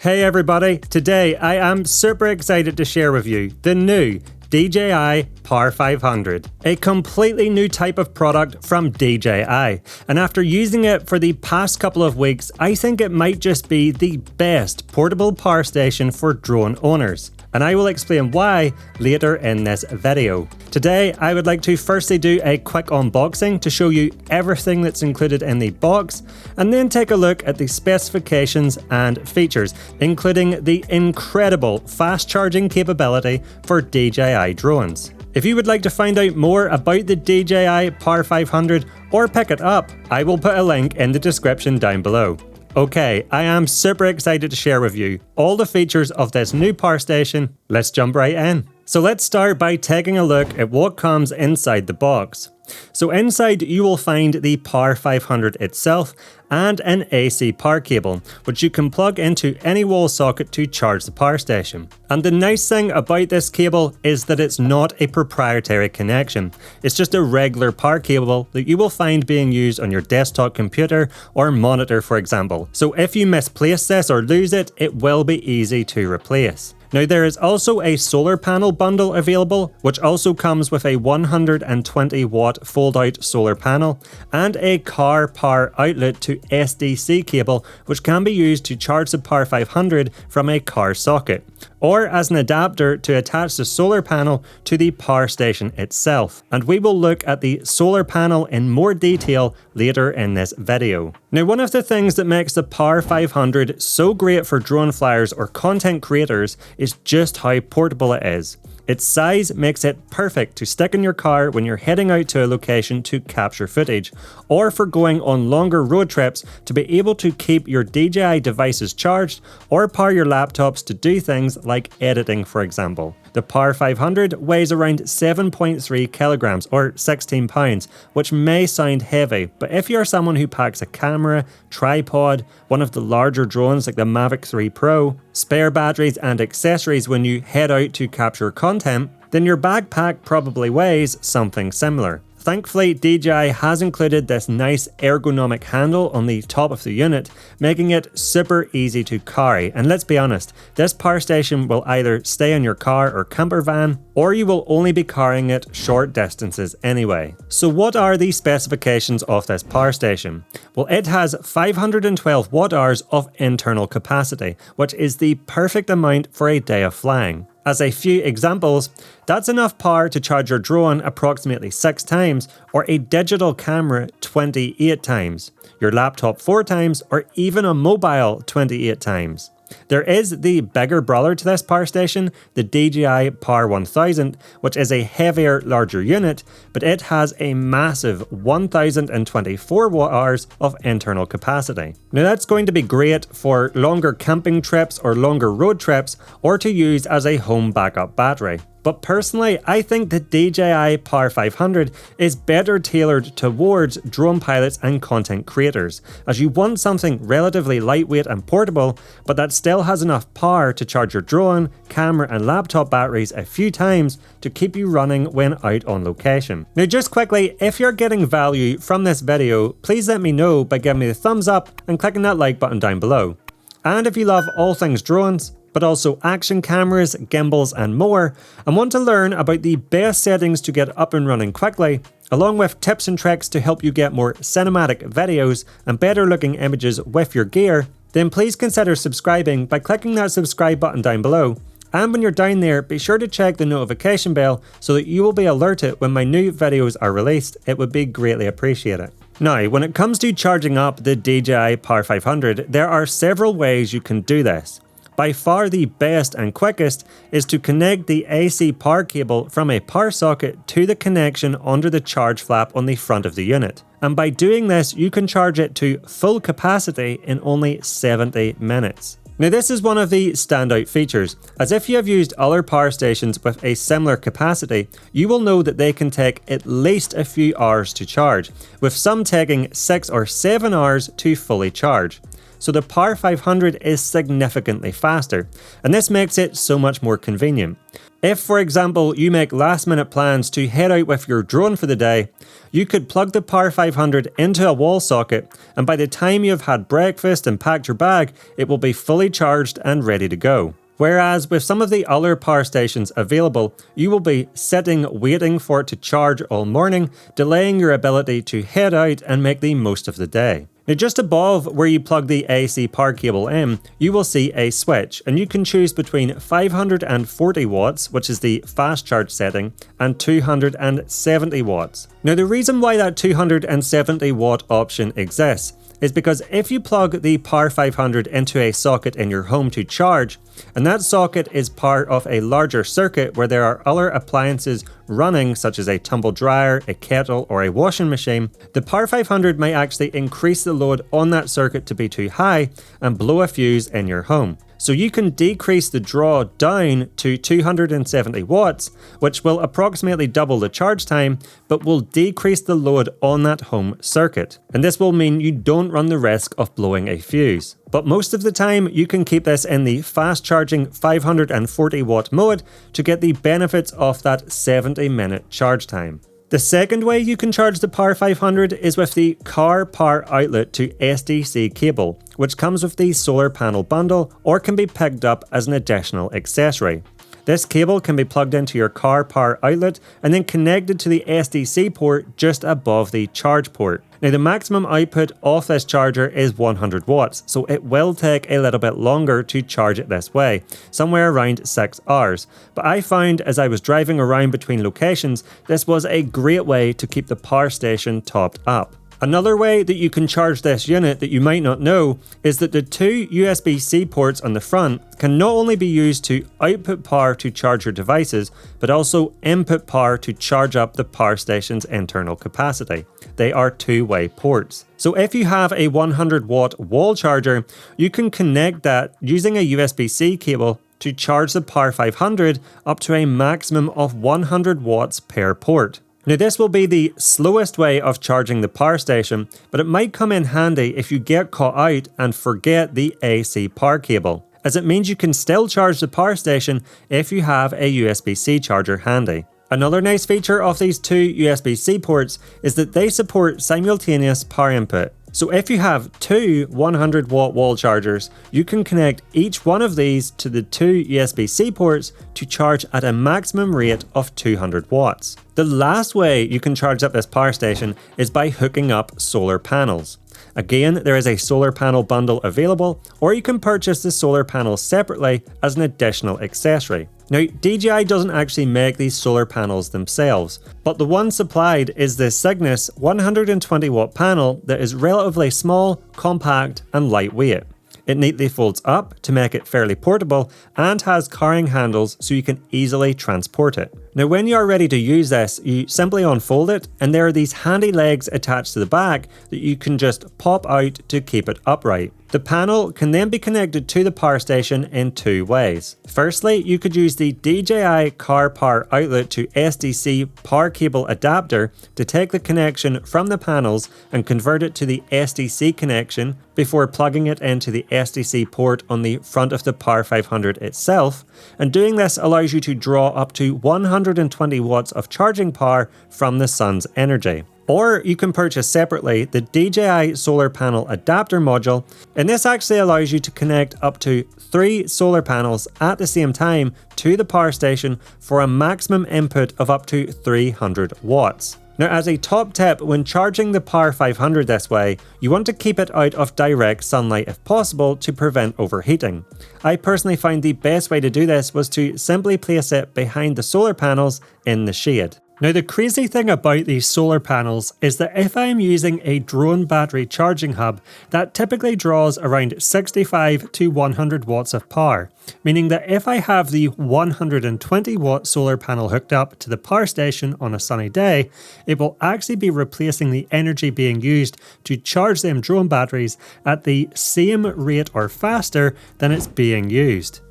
Hey everybody, today I am super excited to share with you the new DJI Power 500, a completely new type of product from DJI, and after using it for the past couple of weeks, I think it might just be the best portable power station for drone owners. And I will explain why later in this video. Today, I would like to firstly do a quick unboxing to show you everything that's included in the box, and then take a look at the specifications and features, including the incredible fast charging capability for DJI drones. If you would like to find out more about the DJI Power 500 or pick it up, I will put a link in the description down below. Okay, I am super excited to share with you all the features of this new power station. Let's jump right in. So let's start by taking a look at what comes inside the box. So inside you will find the Power 500 itself and an AC power cable, which you can plug into any wall socket to charge the power station. And the nice thing about this cable is that it's not a proprietary connection. It's just a regular power cable that you will find being used on your desktop computer or monitor, for example. So if you misplace this or lose it, it will be easy to replace. Now there is also a solar panel bundle available, which also comes with a 120 watt fold out solar panel and a car power outlet to SDC cable, which can be used to charge the Power 500 from a car socket, or as an adapter to attach the solar panel to the power station itself. And we will look at the solar panel in more detail later in this video. Now, one of the things that makes the Power 500 so great for drone flyers or content creators is just how portable it is. Its size makes it perfect to stick in your car when you're heading out to a location to capture footage, or for going on longer road trips to be able to keep your DJI devices charged or power your laptops to do things like editing, for example. The Power 500 weighs around 7.3 kilograms or 16 pounds, which may sound heavy, but if you're someone who packs a camera, tripod, one of the larger drones like the Mavic 3 Pro, spare batteries and accessories when you head out to capture content, then your backpack probably weighs something similar. Thankfully, DJI has included this nice ergonomic handle on the top of the unit, making it super easy to carry. And let's be honest, this power station will either stay in your car or camper van, or you will only be carrying it short distances anyway. So what are the specifications of this power station? Well, it has 512 watt hours of internal capacity, which is the perfect amount for a day of flying. As a few examples, that's enough power to charge your drone approximately 6 times, or a digital camera 28 times, your laptop 4 times, or even a mobile 28 times. There is the bigger brother to this power station, the DJI Power 1000, which is a heavier, larger unit, but it has a massive 1024 watt hours of internal capacity. Now that's going to be great for longer camping trips or longer road trips, or to use as a home backup battery. But personally, I think the DJI Power 500 is better tailored towards drone pilots and content creators, as you want something relatively lightweight and portable, but that still has enough power to charge your drone, camera and laptop batteries a few times to keep you running when out on location. Now just quickly, if you're getting value from this video, please let me know by giving me the thumbs up and clicking that like button down below. And if you love all things drones, but also action cameras, gimbals and more, and want to learn about the best settings to get up and running quickly, along with tips and tricks to help you get more cinematic videos and better looking images with your gear, then please consider subscribing by clicking that subscribe button down below. And when you're down there, be sure to check the notification bell so that you will be alerted when my new videos are released. It would be greatly appreciated. Now, when it comes to charging up the DJI Power 500, there are several ways you can do this. By far the best and quickest is to connect the AC power cable from a power socket to the connection under the charge flap on the front of the unit. And by doing this, you can charge it to full capacity in only 70 minutes. Now this is one of the standout features, as if you have used other power stations with a similar capacity, you will know that they can take at least a few hours to charge, with some taking 6 or 7 hours to fully charge. so the Power 500 is significantly faster, and this makes it so much more convenient. If, for example, you make last-minute plans to head out with your drone for the day, you could plug the Power 500 into a wall socket, and by the time you've had breakfast and packed your bag, it will be fully charged and ready to go. Whereas with some of the other power stations available, you will be sitting waiting for it to charge all morning, delaying your ability to head out and make the most of the day. Now just above where you plug the AC power cable in, you will see a switch, and you can choose between 540 watts, which is the fast charge setting, and 270 watts. Now the reason why that 270 watt option exists is because if you plug the Power 500 into a socket in your home to charge, and that socket is part of a larger circuit where there are other appliances running, such as a tumble dryer, a kettle, or a washing machine, the Power 500 may actually increase the load on that circuit to be too high and blow a fuse in your home. So you can decrease the draw down to 270 watts, which will approximately double the charge time, but will decrease the load on that home circuit. And this will mean you don't run the risk of blowing a fuse. But most of the time, you can keep this in the fast charging 540 watt mode to get the benefits of that 70-minute charge time. The second way you can charge the Power 500 is with the car power outlet to SDC cable, which comes with the solar panel bundle or can be picked up as an additional accessory. This cable can be plugged into your car power outlet and then connected to the SDC port just above the charge port. Now the maximum output of this charger is 100 watts, so it will take a little bit longer to charge it this way, somewhere around 6 hours. But I found as I was driving around between locations, this was a great way to keep the power station topped up. Another way that you can charge this unit that you might not know is that the two USB-C ports on the front can not only be used to output power to charge your devices, but also input power to charge up the power station's internal capacity. They are two-way ports. So if you have a 100 watt wall charger, you can connect that using a USB-C cable to charge the Power 500 up to a maximum of 100 watts per port. Now this will be the slowest way of charging the power station, but it might come in handy if you get caught out and forget the AC power cable, as it means you can still charge the power station if you have a USB-C charger handy. Another nice feature of these two USB-C ports is that they support simultaneous power input. So if you have two 100 watt wall chargers, you can connect each one of these to the two USB-C ports to charge at a maximum rate of 200 watts. The last way you can charge up this power station is by hooking up solar panels. Again, there is a solar panel bundle available, or you can purchase the solar panels separately as an additional accessory. Now, DJI doesn't actually make these solar panels themselves, but the one supplied is the Cygnus 120 watt panel that is relatively small, compact, and lightweight. It neatly folds up to make it fairly portable and has carrying handles so you can easily transport it. Now when you are ready to use this, you simply unfold it and there are these handy legs attached to the back that you can just pop out to keep it upright. The panel can then be connected to the power station in two ways. Firstly, you could use the DJI car power outlet to SDC power cable adapter to take the connection from the panels and convert it to the SDC connection before plugging it into the SDC port on the front of the Power 500 itself, and doing this allows you to draw up to 120 watts of charging power from the sun's energy. Or you can purchase separately the DJI solar panel adapter module, and this actually allows you to connect up to 3 solar panels at the same time to the power station for a maximum input of up to 300 watts. Now, as a top tip, when charging the Power 500 this way, you want to keep it out of direct sunlight if possible to prevent overheating. I personally find the best way to do this was to simply place it behind the solar panels in the shade. Now the crazy thing about these solar panels is that if I'm using a drone battery charging hub, that typically draws around 65 to 100 watts of power, meaning that if I have the 120 watt solar panel hooked up to the power station on a sunny day, it will actually be replacing the energy being used to charge them drone batteries at the same rate or faster than it's being used.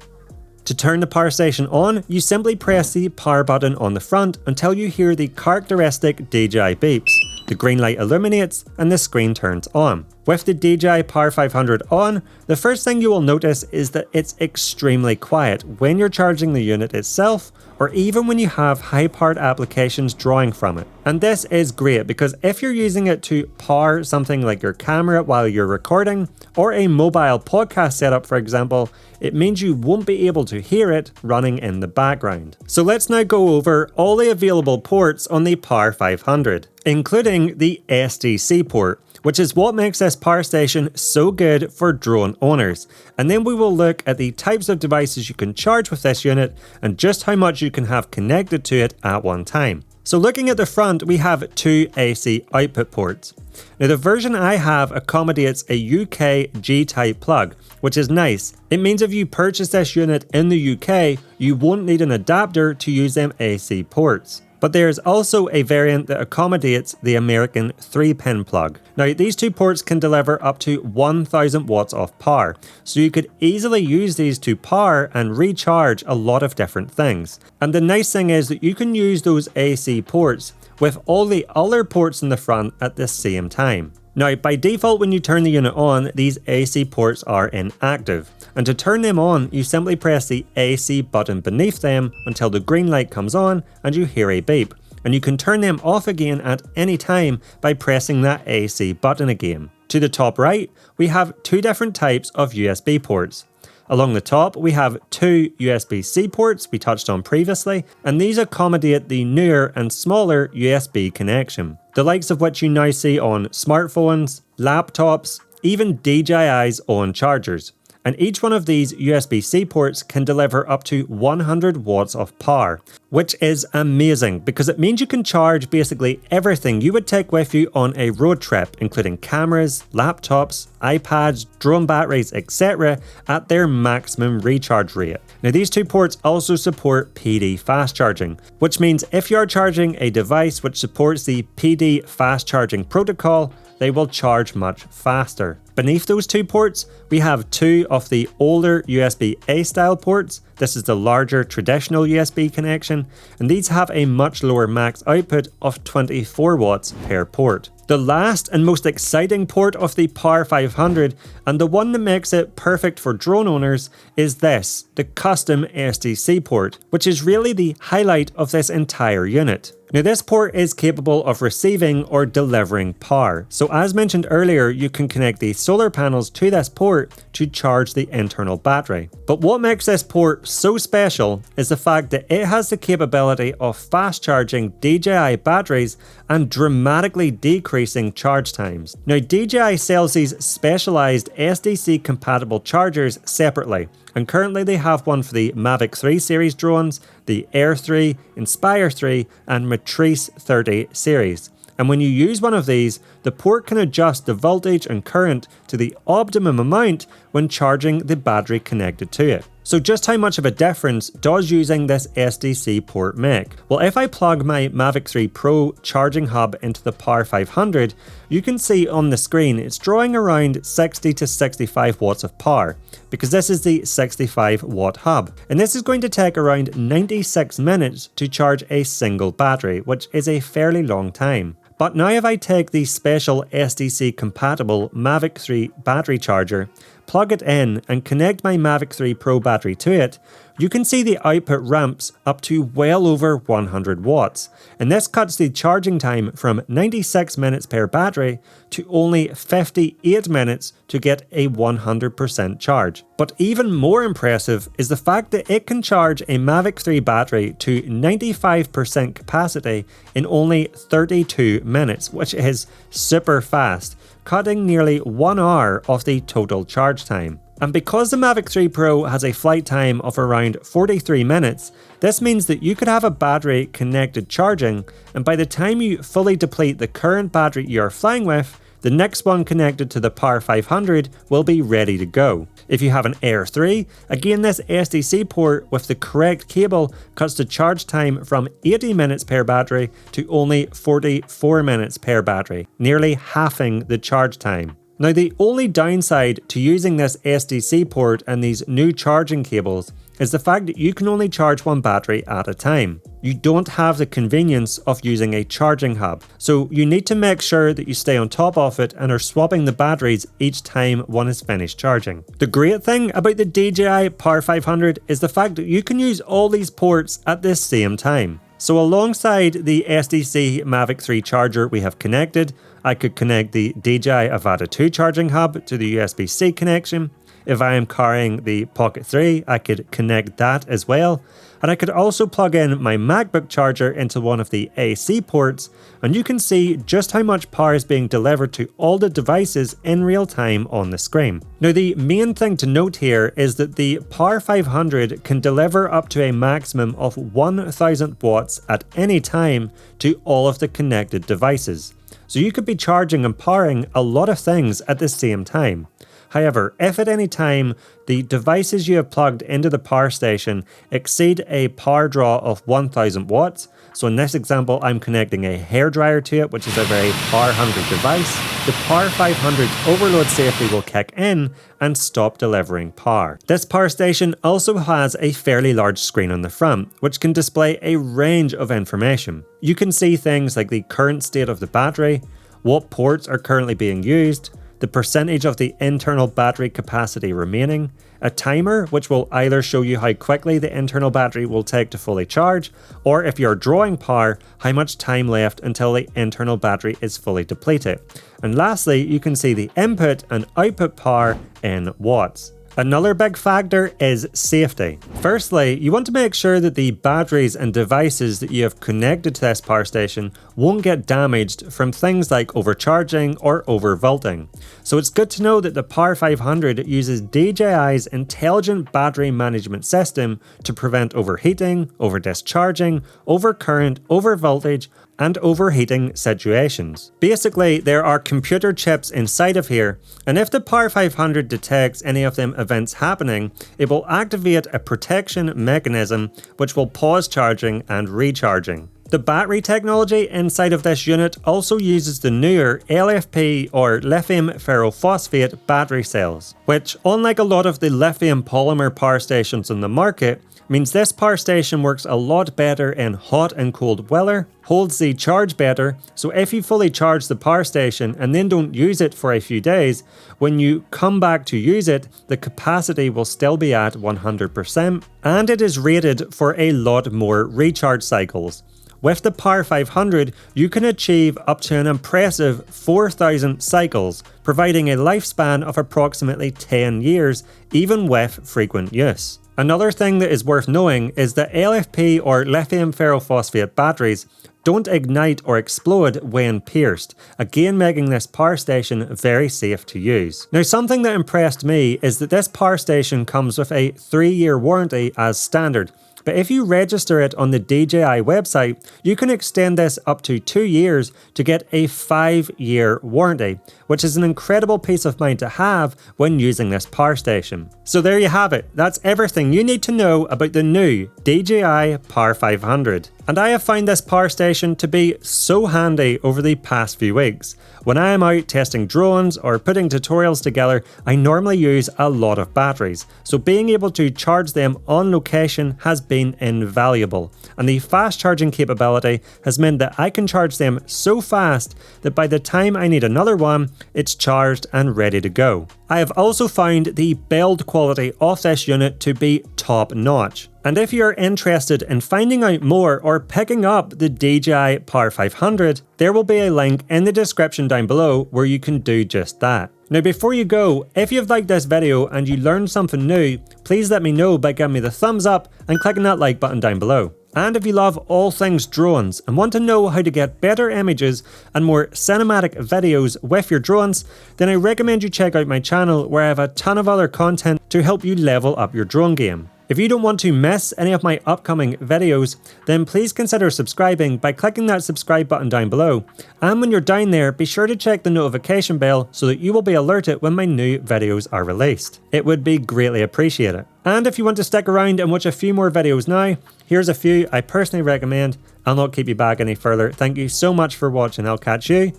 To turn the power station on, you simply press the power button on the front until you hear the characteristic DJI beeps. The green light illuminates and the screen turns on. With the DJI Power 500 on, the first thing you will notice is that it's extremely quiet when you're charging the unit itself, or even when you have high-powered applications drawing from it. And this is great because if you're using it to power something like your camera while you're recording, or a mobile podcast setup for example, it means you won't be able to hear it running in the background. So let's now go over all the available ports on the Power 500, including the SDC port, which is what makes this power station so good for drone owners. And then we will look at the types of devices you can charge with this unit and just how much you can have connected to it at one time. So looking at the front, we have two AC output ports. Now the version I have accommodates a UK G-type plug, which is nice. It means if you purchase this unit in the UK, you won't need an adapter to use them AC ports. But there is also a variant that accommodates the American 3-pin plug. Now these two ports can deliver up to 1000 watts of power, so you could easily use these to power and recharge a lot of different things. And the nice thing is that you can use those AC ports with all the other ports in the front at the same time. Now by default when you turn the unit on, these AC ports are inactive. And to turn them on, you simply press the AC button beneath them until the green light comes on and you hear a beep. And you can turn them off again at any time by pressing that AC button again. To the top right, we have two different types of USB ports. Along the top, we have two USB-C ports we touched on previously, and these accommodate the newer and smaller USB connection, the likes of which you now see on smartphones, laptops, even DJI's own chargers. And each one of these USB-C ports can deliver up to 100 watts of power, which is amazing because it means you can charge basically everything you would take with you on a road trip, including cameras, laptops, iPads, drone batteries, etc. at their maximum recharge rate. Now these two ports also support PD fast charging, which means if you are charging a device which supports the PD fast charging protocol, they will charge much faster. Beneath those two ports, we have two of the older USB-A style ports. This is the larger traditional USB connection, and these have a much lower max output of 24 watts per port. The last and most exciting port of the Power 500, and the one that makes it perfect for drone owners, is this, the custom SDC port, which is really the highlight of this entire unit. Now this port is capable of receiving or delivering power, so as mentioned earlier, you can connect the solar panels to this port to charge the internal battery. But what makes this port so special is the fact that it has the capability of fast charging DJI batteries and dramatically decreasing charge times. Now DJI sells these specialized SDC compatible chargers separately, and currently they have one for the Mavic 3 series drones, the Air 3, Inspire 3 and Matrice 30 series. And when you use one of these, the port can adjust the voltage and current to the optimum amount when charging the battery connected to it. So just how much of a difference does using this SDC port make? Well, if I plug my Mavic 3 Pro charging hub into the Power 500, you can see on the screen it's drawing around 60 to 65 watts of power, because this is the 65 watt hub. And this is going to take around 96 minutes to charge a single battery, which is a fairly long time. But now if I take the special SDC compatible Mavic 3 battery charger, plug it in and connect my Mavic 3 Pro battery to it, you can see the output ramps up to well over 100 watts. And this cuts the charging time from 96 minutes per battery to only 58 minutes to get a 100% charge. But even more impressive is the fact that it can charge a Mavic 3 battery to 95% capacity in only 32 minutes, which is super fast, cutting nearly 1 hour off the total charge time. And because the Mavic 3 Pro has a flight time of around 43 minutes, this means that you could have a battery connected charging, and by the time you fully deplete the current battery you are flying with, the next one connected to the Power 500 will be ready to go. If you have an Air 3, again this SDC port with the correct cable cuts the charge time from 80 minutes per battery to only 44 minutes per battery, nearly halving the charge time. Now, the only downside to using this SDC port and these new charging cables is the fact that you can only charge one battery at a time. You don't have the convenience of using a charging hub, so you need to make sure that you stay on top of it and are swapping the batteries each time one is finished charging. The great thing about the DJI Power 500 is the fact that you can use all these ports at the same time. So alongside the SDC Mavic 3 charger we have connected, I could connect the DJI Avata 2 charging hub to the USB-C connection. If I am carrying the Pocket 3, I could connect that as well. And I could also plug in my MacBook charger into one of the AC ports, and you can see just how much power is being delivered to all the devices in real time on the screen. Now, the main thing to note here is that the Power 500 can deliver up to a maximum of 1000 watts at any time to all of the connected devices. So you could be charging and powering a lot of things at the same time. However, if at any time the devices you have plugged into the power station exceed a power draw of 1000 watts, so in this example I'm connecting a hairdryer to it, which is a very power hungry device, the Power 500's overload safety will kick in and stop delivering power. This power station also has a fairly large screen on the front, which can display a range of information. You can see things like the current state of the battery, what ports are currently being used, the percentage of the internal battery capacity remaining, a timer which will either show you how quickly the internal battery will take to fully charge, or if you're drawing power, how much time left until the internal battery is fully depleted. And lastly, you can see the input and output power in watts. Another big factor is safety. Firstly, you want to make sure that the batteries and devices that you have connected to this power station won't get damaged from things like overcharging or overvolting. So it's good to know that the Power 500 uses DJI's intelligent battery management system to prevent overheating, over-discharging, overcurrent, overvoltage, and overheating situations. Basically, there are computer chips inside of here, and if the Power 500 detects any of them events happening, it will activate a protection mechanism which will pause charging and recharging. The battery technology inside of this unit also uses the newer LFP or lithium ferrophosphate battery cells, which, unlike a lot of the lithium polymer power stations on the market, means this power station works a lot better in hot and cold weather, holds the charge better, so if you fully charge the power station and then don't use it for a few days, when you come back to use it, the capacity will still be at 100%, and it is rated for a lot more recharge cycles. With the Power 500, you can achieve up to an impressive 4,000 cycles, providing a lifespan of approximately 10 years, even with frequent use. Another thing that is worth knowing is that LFP or lithium ferrophosphate batteries don't ignite or explode when pierced, again making this power station very safe to use. Now, something that impressed me is that this power station comes with a 3-year warranty as standard. But if you register it on the DJI website, you can extend this up to 2 years to get a 5-year warranty, which is an incredible peace of mind to have when using this power station. So there you have it. That's everything you need to know about the new DJI Power 500. And I have found this power station to be so handy over the past few weeks. When I am out testing drones or putting tutorials together, I normally use a lot of batteries, so being able to charge them on location has been invaluable, and the fast charging capability has meant that I can charge them so fast that by the time I need another one, it's charged and ready to go. I have also found the build quality of this unit to be top notch. And if you're interested in finding out more or picking up the DJI Power 500, there will be a link in the description down below where you can do just that. Now, before you go, if you've liked this video and you learned something new, please let me know by giving me the thumbs up and clicking that like button down below. And if you love all things drones and want to know how to get better images and more cinematic videos with your drones, then I recommend you check out my channel where I have a ton of other content to help you level up your drone game. If you don't want to miss any of my upcoming videos, then please consider subscribing by clicking that subscribe button down below. And when you're down there, be sure to check the notification bell so that you will be alerted when my new videos are released. It would be greatly appreciated. And if you want to stick around and watch a few more videos now, here's a few I personally recommend. I'll not keep you back any further. Thank you so much for watching. I'll catch you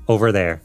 over there.